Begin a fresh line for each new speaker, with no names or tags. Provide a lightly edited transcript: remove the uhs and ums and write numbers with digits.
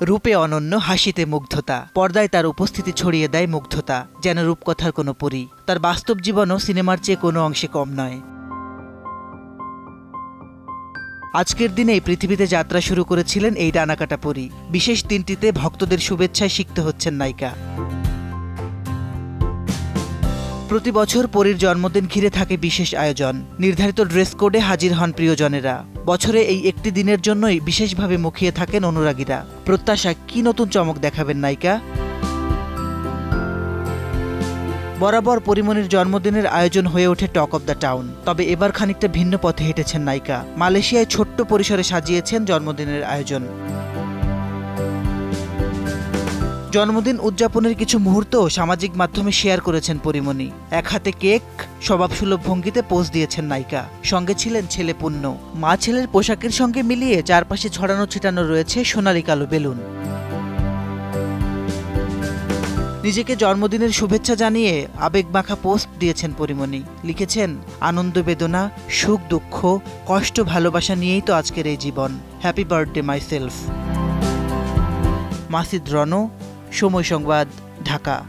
রূপে অনন্য, হাসিতে মুগ্ধতা। পর্দায় তার উপস্থিতি ছড়িয়ে দেয় মুগ্ধতা, যেন রূপকথার কোনো পরী। তার বাস্তব জীবনও সিনেমার চেয়ে কোনো অংশে কম নয়। আজকের দিনেই পৃথিবীতে যাত্রা শুরু করেছিলেন এই ডানাকাটা পরী। বিশেষ দিনটিতে ভক্তদের শুভেচ্ছায় সিক্ত হচ্ছেন নায়িকা। প্রতি বছর পরীর জন্মদিন ঘিরে থাকে বিশেষ আয়োজন। নির্ধারিত ড্রেস কোডে হাজির হন প্রিয়জনেরা। বছরে এই একটি দিনের জন্যই বিশেষভাবে মুখিয়ে থাকেন অনুরাগীরা। প্রত্যাশা, কি নতুন চমক দেখাবেন নায়িকা? বরাবর পরীমনির জন্মদিনের আয়োজন হয়ে ওঠে টক অব দ্য টাউন। তবে এবার খানিকটা ভিন্ন পথে হেঁটেছেন নায়িকা। মালয়েশিয়ায় ছোট্ট পরিসরে সাজিয়েছেন জন্মদিনের আয়োজন। জন্মদিন উদযাপনের কিছু মুহূর্ত সামাজিক মাধ্যমে শেয়ার করেছেন পরীমনি। এক হাতে কেক, স্বভাবসুলভ ভঙ্গিতে পোজ দিয়েছেন নায়িকা। সঙ্গে ছিলেন ছেলে পুণ্য। মা ছেলের পোশাকের সঙ্গে মিলিয়ে চারপাশে ছড়ানো ছিটানো রয়েছে সোনালি কালো বেলুন। নিজেকে জন্মদিনের শুভেচ্ছা জানিয়ে আবেগমাখা পোস্ট দিয়েছেন পরীমনি। লিখেছেন, আনন্দ বেদনা, সুখ দুঃখ, কষ্ট ভালোবাসা নিয়েই তো আজকের এই জীবন। Happy birthday myself. মাসিদ রনো, সময় সংবাদ, ঢাকা।